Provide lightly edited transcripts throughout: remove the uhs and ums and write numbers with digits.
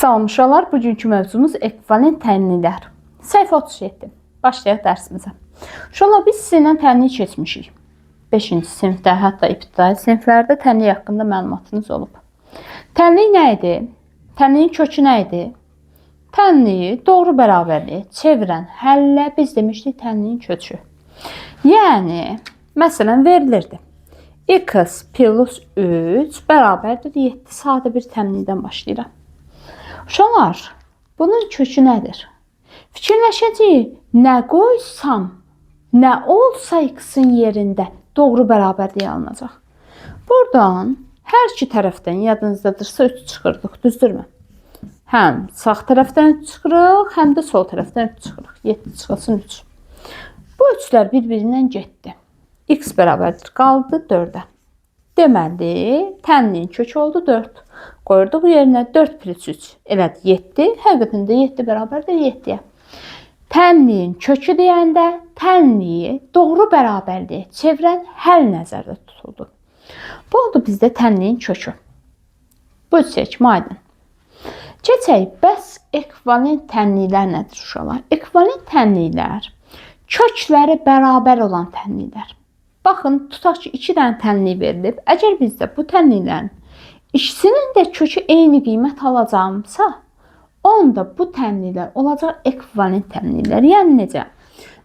Salam uşaqlar, bugünkü mövzumuz ekvivalent tənlinlər. Səhifə 37. Başlayaq dərsimizə. Uşaqlar, biz sizinlə tənliyi keçmişik. 5-ci sinifdə, hətta ibtidai siniflərdə tənlik haqqında məlumatınız olub. Tənlik nə idi? Tənliyin kökü nə idi? Tənliyi doğru bərabərliyə çevirən həllə biz demişdik tənliyin kökü. Yəni, məsələn, verilirdi. X plus 3 bərabərdir 7. Sadə bir tənlikdən başlayıram. Uşaqlar, bunun kökü nədir? Fikirləşəcəyik, nə qoysam, nə olsa x-in yerində doğru bərabərliyə alınacaq. Buradan hər iki tərəfdən yadınızdadırsa 3 çıxırdıq, düzdürmü? Həm sağ tərəfdən 3 çıxırıq, həm də sol tərəfdən 3 çıxırıq. 7 çıxılsın 3. Bu 3'lər bir-birindən getdi. X bərabərdir, qaldı 4-ə. Deməli, tənliyin kökü oldu 4. Qoyurduq yerinə 4 plus 3. Elədi 7. Həqiqətən də 7 bərabərdir 7-yə. Tənliyin kökü deyəndə tənliyi doğru bərabərliyə çevirən həll nəzərdə tutuldu. Bu oldu bizdə tənliyin kökü. Bu seçim aydın. Keçək, bəs ekvivalent tənliklər nədir uşaqlar? Ekvivalent tənliklər kökləri bərabər olan tənliklər. Baxın, tutaq ki, 2 dənə tənlik verilib. Əgər bizdə bu tənliklərin ikisinin də kökü eyni qiymət alacaqsa, onda bu tənliklər olacaq ekvivalent tənliklər. Yəni necə?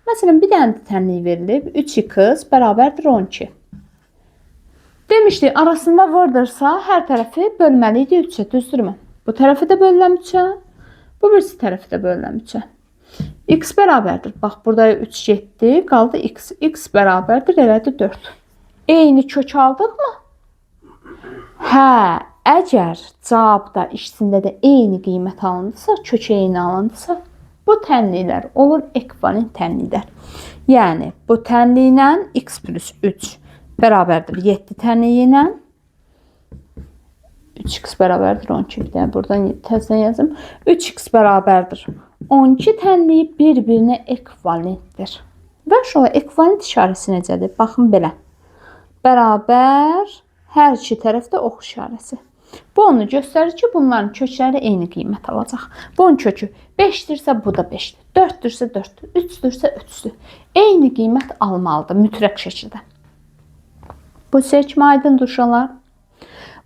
Məsələn, bir dənə tənlik verilib, 3x bərabərdir 12. Demişdik, arasında vırdırsa, hər tərəfi bölməliydi 3-ə, düzdürmü? Bu tərəfi də bölüləm 3-ə, bu birisi tərəfi də bölüləm 3-ə. X bərabərdir. Bax, burada 3 getdi, qaldı x. X bərabərdir, elədi 4. Eyni kök aldıq mı? Hə, əgər cavabda ikisində də eyni qiymət alınırsa, kökü eyni alınırsa, bu tənliklər olur ekvivalent tənliklər. Yəni, bu tənliklə x plus 3 bərabərdir 7 tənliyi ilə 3x bərabərdir 12. Yəni, buradan təzdən yazım. 3x bərabərdir 12 tənliyi bir-birinə ekvivalentdir. Və şöyle ekvivalent işarəsi necədir? Baxın belə. Bərabər, hər iki tərəfdə ox işarəsi. Bu onu göstərir ki, bunların kökləri eyni qiymət alacaq. Bunun kökü 5-dirsə, bu da 5-dir. 4-dürsə 4-dür. 3-dürsə 3-dür. Eyni qiymət almalıdır mütləq şəkildə. Bu seçim aydındır uşaqlar.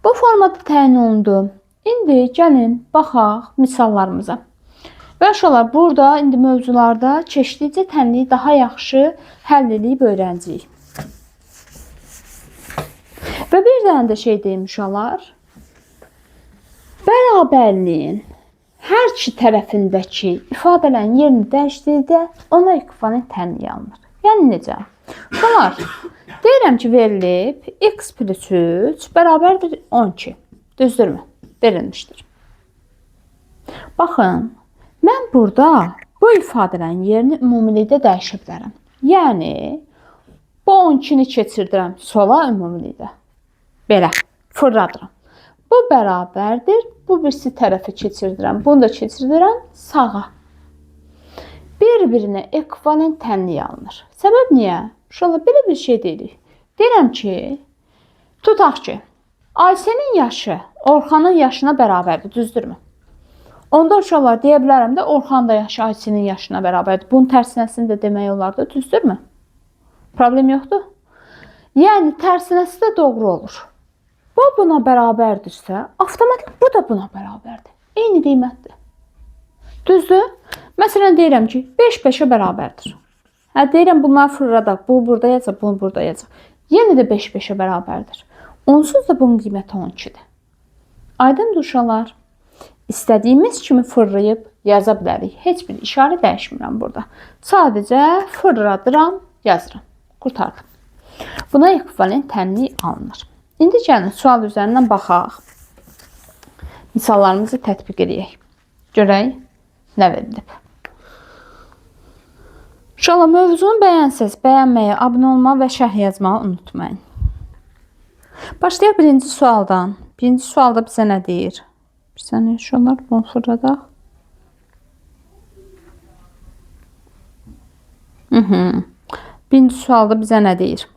Bu formada təyin olundu. İndi gəlin, baxaq misallarımıza. Və uşaqlar, burada indi mövzularda keçdikcə tənliyi daha yaxşı həll edib öyrənəcəyik. Və bir dənə də şey deyim uşaqlar. Bərabərliyin hər iki tərəfindəki ifadələrin yerini dəyişdikdə ona ekvivalent tənliyi alınır. Yəni necə? Uşaqlar, deyirəm ki, verilib x plus 3 bərabərdir 12. Düzdürmü? Verilmişdir. Baxın, mən burada bu ifadələrin yerini ümumilikdə dəyişə bilərəm. Yəni, bu 12-ni keçirdirəm sola ümumilikdə. Belə, fırladıram. Bu bərabərdir, bu birisi tərəfə keçirdirəm. Bunu da keçirdirəm sağa. Bir-birinə ekvivalent tənliyi alınır. Səbəb niyə? Uşaqlar, belə bir şey deyirik. Deyirəm ki, tutaq ki, Ayşənin yaşı Orxanın yaşına bərabərdir, düzdürmü? Onda uşaqlar deyə bilərəm də Orxan da yaşı Ayşənin yaşına bərabərdir. Bunun tərsinəsini də demək olar da, düzdürmü? Problem yoxdur. Yəni, tərsinəsi də doğru olur. Bu buna bərabərdirsə, avtomatik bu da buna bərabərdir. Eyni qiymətdir. Düzdür? Məsələn, deyirəm ki, 5 5-ə bərabərdir. Hə, deyirəm, bunları fırladaq. Bu burada yazacaq, bunu burada yazacaq. Yenə də 5 5-ə bərabərdir. Onsuz da bunun qiyməti 12-dir. Aydındır uşaqlar. İstədiyimiz kimi fırlayıb yaza bilərik. Heç bir işarə dəyişmirəm burada. Sadəcə fırladıram, yazıram. Qurtardım. Buna ekvivalent tənlik alınır. İndi gəlin, sual üzərindən baxaq. Misallarımızı tətbiq edək. Görək, nə verilib. Uşaqlar, mövzunu bəyənsəz, bəyənməyə, abunə olmağı və şərh yazmağı unutmayın. Başlayaq birinci sualdan. Birinci sualda bizə nə deyir? Bir saniyə uşaqlar, bunu fırladaq. Birinci sualda bizə nə deyir?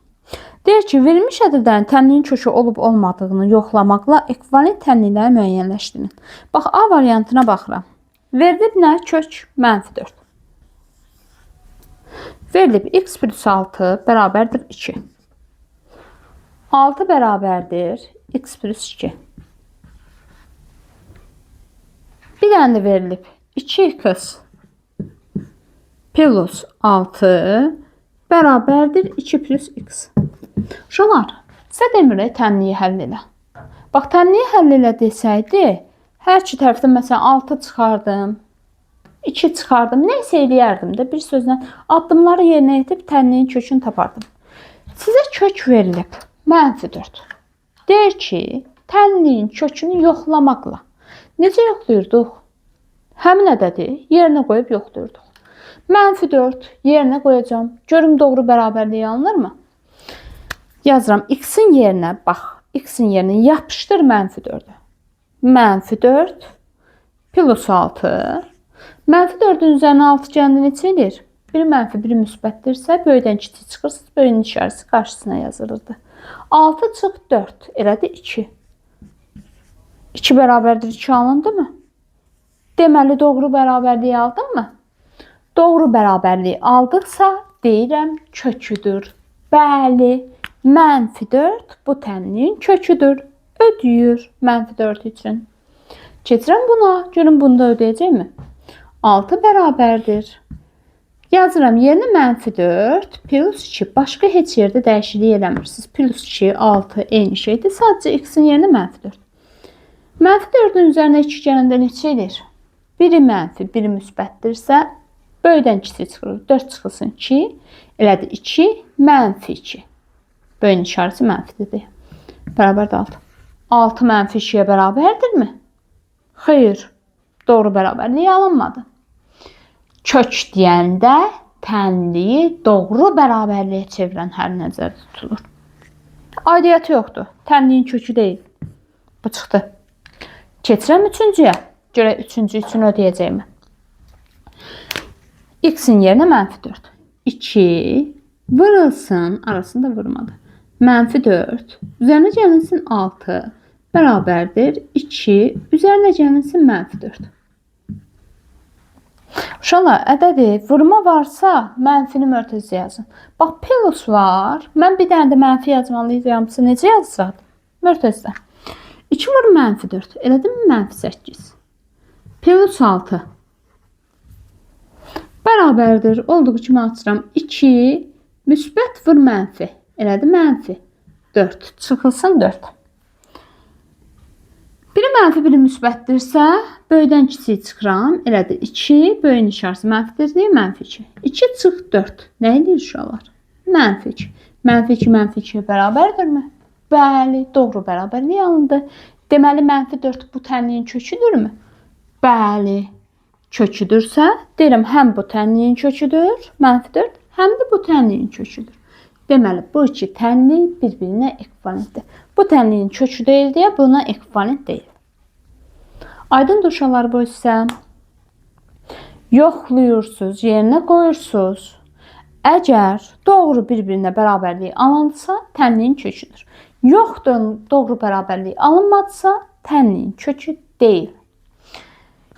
Deyir ki, verilmiş ədədlərin tənliyin kökü olub olmadığını yoxlamaqla ekvivalent tənlikləri müəyyənləşdirin. Bax, A variantına baxıram. Verilib nə? Kök -4. Verilib x plus 6 bərabərdir 2. 6 bərabərdir x plus 2. Bir dənə də verilib 2x plus 6 bərabərdir 2 plus x. Uşaqlar, sizə demirək tənliyi həll elə. Bax, tənliyi həll elə desəydi, hər iki tərəfdən məsələn 6 çıxardım, 2 çıxardım, neysə eləyərdim də, bir sözlə addımları yerinə yetirib tənliyin kökünü tapardım. Sizə kök verilib -4. Deyir ki, tənliyin kökünü yoxlamaqla. Necə yoxlayırdıq? Həmin ədədi yerinə qoyub yoxlayırdıq. -4 yerinə qoyacağım. Görüm doğru bərabərliyi alınırmı? Yazıram x-in yerinə, bax, x-in yerinə yapışdır -4'ü. -4 plus 6. -4'ün üzərinə 6 gəndə neçə edir? Biri mənfi, biri müsbətdirsə, böyüdən kiçik çıxırsınız, böyünin işarəsi qarşısına yazılırdı. 6 çıx 4, elədi 2. 2 bərabərdir 2 alındı mı? Deməli, doğru bərabərliyi aldın mı? Doğru bərabərliyi aldıqsa, deyirəm köküdür. Bəli, -4 bu tənliyin köküdür. Ödəyir -4 üçün. Keçirəm buna, görün bunda ödəyəcək mi? 6 bərabərdir. Yazıram yerinə -4 plus 2. Başqa heç yerdə dəyişiklik eləmirsiniz. Plus 2, 6 eyni şeydir. Sadəcə x-in yerinə -4. -4'ün üzərinə 2 gələndə neçə edir? Biri mənfi, biri müsbətdirsə, böyüdən kiçik çıxır. 4 çıxılsın 2, elədi 2, -2. Böyün işarəsi mənfidir. Bərabərdir 6. 6 -2'yə bərabərdirmi? Xeyr. Doğru bərabərliyi alınmadı. Kök deyəndə tənliyi doğru bərabərliyə çevirən hər nəzərdə tutulur. Aidiyyəti yoxdur. Tənliyin kökü deyil. Bu çıxdı. Keçirəm üçüncüyə. Görək üçüncü üçün ödəyəcəyimi. X-in yerinə -4. 2 vurulsun, arasında vurmadı. -4 üzərinə gəlinsin 6 bərabərdir 2 üzərinə gəlinsin -4. Uşaqlar, ədədi vurma varsa mənfini mörtəzə yazın. Bax, plus var. Mən bir dənə də mənfi yazmalıyamsa necə yazsaydım? Mörtəzə. 2 vur -4. Elədim mi -8? Plus 6 bərabərdir. Olduğu kimi açıram. 2 müsbət vur mənfi. Elədi -4. Çıxılsın 4. Biri mənfi, biri müsbətdirsə, böyüdən kiçik çıxıram. Elədi 2, böyün işarəsi mənfidir deyə -2. 2 çıx 4. Nə edir uşaqlar? -2. -2, -2'yə bərabərdirmi? Bəli, doğru bərabərliyi alındı. Deməli, -4 bu tənliyin köküdürmü? Bəli, köküdürsə, deyirəm, həm bu tənliyin köküdür, -4, həm də bu tənliyin köküdür. Deməli, bu iki tənlik bir-birinə ekvivalentdir. Bu tənliyin kökü deyil deyə buna ekvivalent deyil. Aydındır uşaqlar, bu isə yoxluyursunuz, yerinə qoyursunuz. Əgər doğru bir-birinə bərabərliyi alındısa, tənliyin köküdür. Yoxdur, doğru bərabərliyi alınmadısa, tənliyin kökü deyil.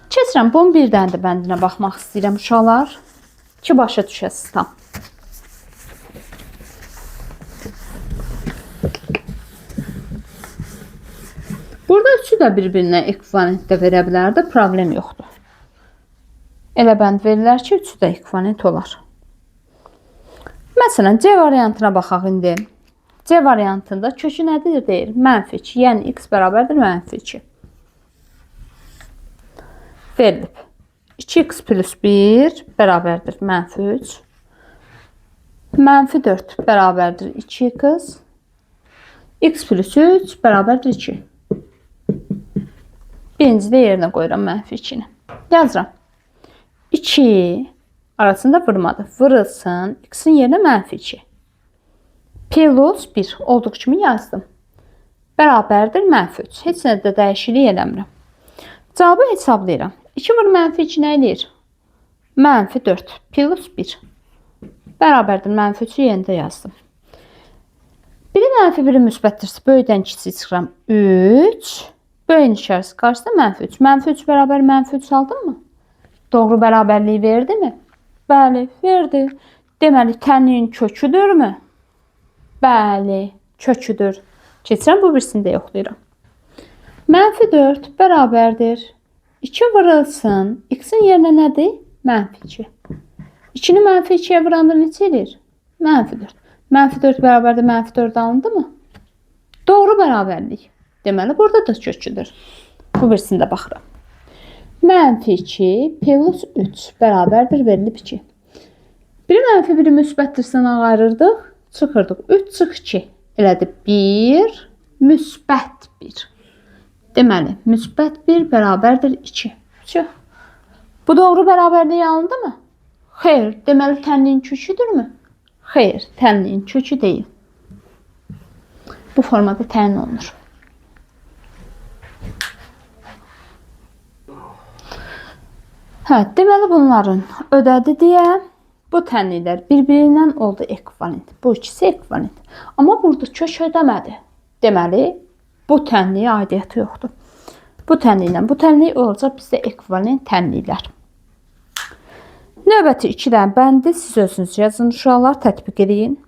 Keçirəm, bunun bir dənə də bəndinə baxmaq istəyirəm uşaqlar. Ki, başa düşəsiz tam. Burada üçü də bir-birinə ekvivalent də verə bilər də, problem yoxdur. Elə bənd verirlər ki, üçü də ekvivalent olar. Məsələn, C variantına baxaq indi. C variantında kökü nədir deyir? -2, yəni x bərabərdir -2. Verilib. 2x plus 1 bərabərdir -3. -4 bərabərdir 2x. X plus 3 bərabərdir 2. Birinci də yerinə qoyuram -2'ni. Yazıram. 2 arasında vurmadı. Vurulsun. X'in yerinə -2. Plus 1 olduğu kimi yazdım. Bərabərdir -3. Heç nə də dəyişiklik eləmirəm. Cavabı hesablayıram. 2 vur -2 nə edir? -4 plus 1. Bərabərdir -3'ü yerində yazdım. Biri mənfi, biri müsbətdirsə, böyükdən kiçik çıxıram 3. Böyüyün içərisi qarşısında mənfi 3. Mənfi 3 bərabər mənfi 3 aldın mı? Doğru bərabərliyi verdi mi? Bəli, verdi. Deməli, tənliyin köküdürmü? Bəli, köküdür. Keçirəm, bu birisini də yoxlayıram. Mənfi 4 bərabərdir. 2 vurulsun. X-in yerinə nədir? Mənfi 2. 2-ni mənfi 2-yə vuranda neçə edir? Mənfi 4. Mənfi 4 bərabərdir, mənfi 4 alındı mı? Doğru bərabərlik. Deməli, burada da köküdür. Bu birisini də baxıram. Mənfi 2 plus 3 bərabərdir, verilib 2. Biri mənfi, biri müsbətdirsə nə ayırırdıq? Çıxırdıq. 3 çıx 2. Elədi 1, müsbət 1. Deməli, müsbət 1 bərabərdir 2. Çıx. Bu doğru bərabərliyi alındı mı? Xeyr. Deməli, tənliyin köküdürmü? Xeyr, tənliyin kökü deyil. Bu formada təyin olunur. Deməli, bunların ödədi deyə bu tənliklər bir-birindən oldu ekvivalent. Bu ikisi ekvivalent. Amma burada kök ödəmədi. Deməli, bu tənliyə aidiyyəti yoxdur. Bu tənliklə bu tənlik olacaq bizdə ekvivalent tənliklər. Növbəti 2 dənə bəndi siz özünüz yazın, uşaqlar tətbiq edin.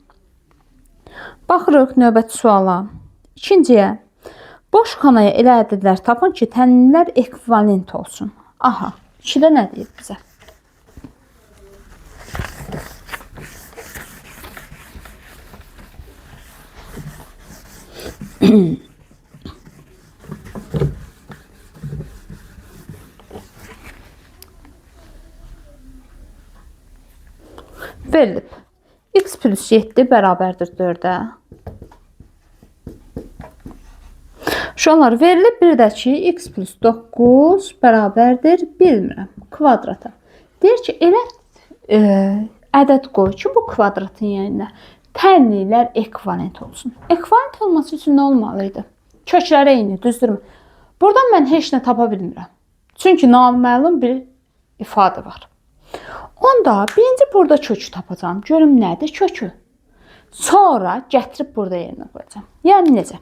Baxırıq növbəti suala. İkinciyə, boş xanaya elə ədədlər tapın ki, tənliklər ekvivalent olsun. Aha, 2-də nə deyir bizə? Verilib. X plus 7 bərabərdir 4-ə. Uşaqlar, verilib bir də ki, x plus 9 bərabərdir, bilmirəm, kvadrata. Deyir ki, elə ədəd qoy ki, bu kvadratın yerinə tənliklər ekvivalent olsun. Ekvivalent olması üçün nə olmalıydı? Kökləri eyni, düzdürmü? Buradan mən heç nə tapa bilmirəm. Çünki naməlum bir ifadə var. Onda birinci burada kökü tapacağım. Görüm nədir kökü? Sonra gətirib burada yerinə qoyacağım. Yəni necə?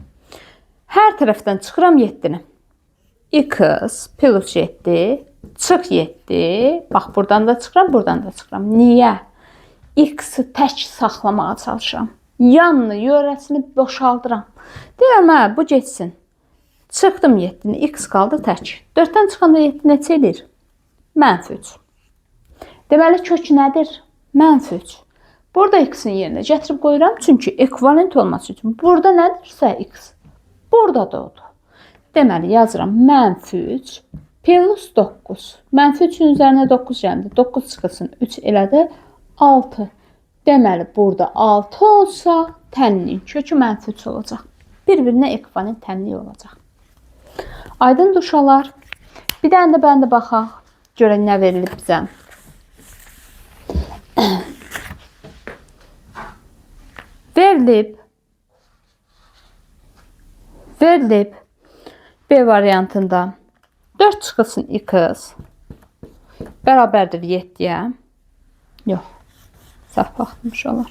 Hər tərəfdən çıxıram 7-ni. X plus 7 çıx 7. Bax, buradan da çıxıram, buradan da çıxıram. Niyə? X-i tək saxlamağa çalışıram. Yanını, yörəsini boşaldıram. Deyirəm, bu geçsin. Çıxdım 7-ni, X qaldı tək. 4-dən çıxanda 7 neçə edir? Mənfi 3. Deməli, kök nədir? Mənfi 3. Burada X-in yerinə gətirib qoyuram. Çünki ekvivalent olması üçün. Burada nədirsə X? Burada da odur. Deməli, yazıram mənfi 3 plus 9. Mənfi 3-ün üzərinə 9 gəldi. 9 çıxılsın. 3 elədi 6. Deməli, burada 6 olsa tənliyin kökü mənfi 3 olacaq. Bir-birinə ekvivalent tənliyi olacaq. Aydındır uşaqlar. Bir dənə də bəndə baxaq. Görək nə verilib bizə. Verilib B variantında 4 çıxılsın X bərabərdir 7-yə. Yox, səhv baxmış olar.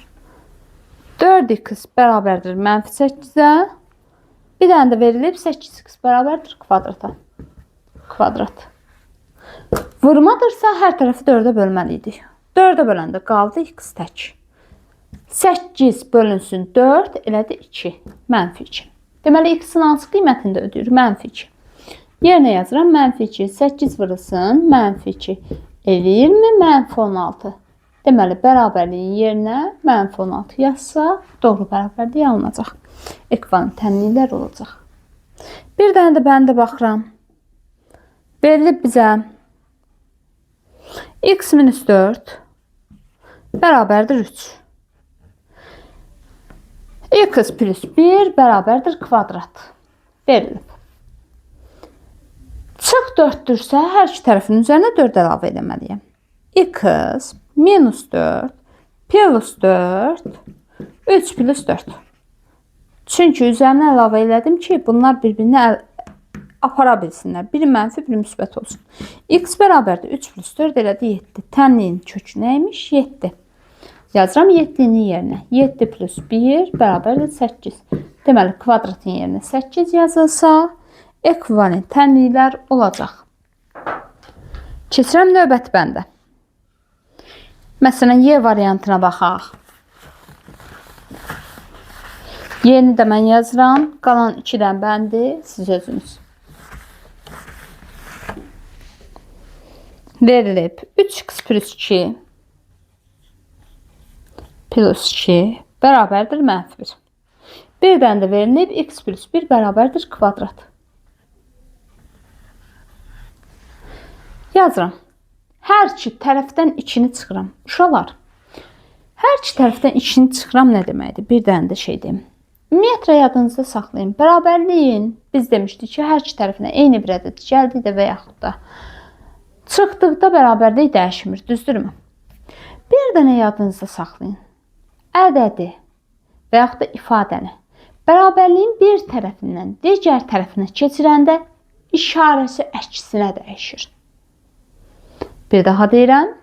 4x bərabərdir mənfi 8-ə. Bir dənə də verilib 8x bərabərdir kvadrata. Kvadrat. Vurmadırsa hər tərəfi 4-ə bölməliydik. 4-ə böləndə qaldı x tək. 8 bölünsün 4 elədi 2. Mənfi 2. Deməli, x-in hansı qiymətini də ödəyir? Mənfi 2. Yerinə yazıram mənfi 2. 8 vurulsun mənfi 2. Eləyir mi? Mənfi 16. Deməli, bərabərliyin yerinə mənfi 16 yazsa, doğru bərabərliyi alınacaq. Ekvivalent tənliklər olacaq. Bir dənə də bəndə baxıram. Verilib bizə x minus 4 bərabərdir 3. X plus 1 bərabərdir kvadrat. Verilib. Çıx 4-dürsə, hər iki tərəfin üzərinə 4 əlavə etməliyəm. X minus 4 plus 4 3 plus 4. Çünki üzərinə əlavə elədim ki, bunlar bir-birinə apara bilsinlər. Biri mənfi, biri müsbət olsun. X bərabərdir 3 plus 4 elədi 7. Tənliyin kökü nəymiş? 7. Yazıram 7-nin yerinə. 7 plus 1 bərabərdir 8. Deməli, kvadratın yerinə 8 yazılsa, ekvivalent tənliklər olacaq. Keçirəm növbəti bəndə. Məsələn, Y variantına baxaq. Y-ni də mən yazıram. Qalan 2-dən bəndi siz özünüz. Verilib 3x plus 2 plus 2 bərabərdir -1. Birdən də verilib x plus 1 bərabərdir kvadrat. Yazıram. Hər iki tərəfdən 2-ni çıxıram. Uşaqlar, hər iki tərəfdən 2-ni çıxıram nə deməkdir? Bir dənə də şey deyim. Ümumiyyətlə yadınızda saxlayın. Bərabərliyin biz demişdik ki, hər iki tərəfinə eyni bir ədəd gəldikdə və yaxud da çıxdıqda bərabərlik dəyişmir, düzdürmü? Bir dənə yadınızda saxlayın. Ədədi və yaxud da ifadəni bərabərliyin bir tərəfindən digər tərəfinə keçirəndə işarəsi əksinə dəyişir. Bir daha deyirəm.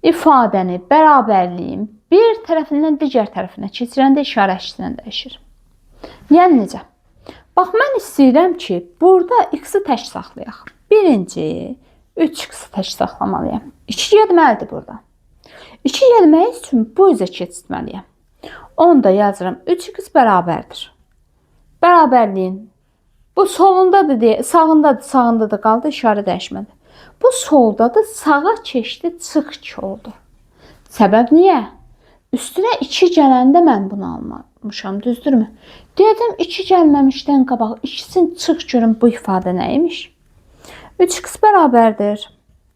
İfadəni bərabərliyin bir tərəfindən digər tərəfinə keçirəndə işarə əksinə dəyişir. Yəni necə? Bax, mən istəyirəm ki, burada x-i tək saxlayaq. Birinci 3x-i tək saxlamalıyam. 2 getməlidir burada. 2 getmək üçün bu üzə keçirməliyəm. Onu da yazıram. 3x bərabərdir. Bərabərliyin bu solundadır deyə, sağındadır qaldı, işarə dəyişmədi. Bu soldadır, sağa keçdi, çıx 2 oldu. Səbəb niyə? Üstünə 2 gələndə mən bunu almamışam, düzdürmü? Deyəcəm 2 gəlməmişdən qabaq ikisini çıx görün bu ifadə nə imiş? 3x bərabərdir.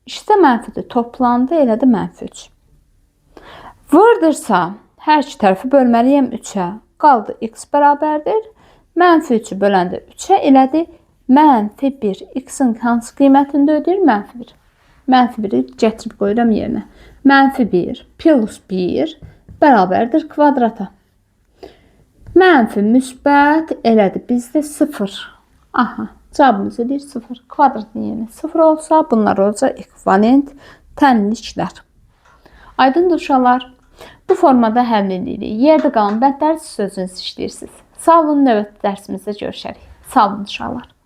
İşte mənfidir, toplandı, elədi -3. Vırdırsa, hər iki tərəfi bölməliyəm 3-ə. Qaldı x bərabərdir. -3-ü böləndə 3-ə elədi -1. X-in hansı qiymətində ödəyir? -1. -1-i gətirib qoyuram yerinə. -1 plus 1 bərabərdir kvadrata. Mənfi müsbət elədi bizdə 0. Aha, cavabımız edir 0. Kvadratın yerinə 0 olsa bunlar olacaq ekvivalent tənliklər. Aydındır uşaqlar. Bu formada həll edirik. Yerdə qalan bəndləri siz özünüz işləyirsiniz. Sağ olun, növbəti dərsimizdə görüşərik. Sağ olun uşaqlar.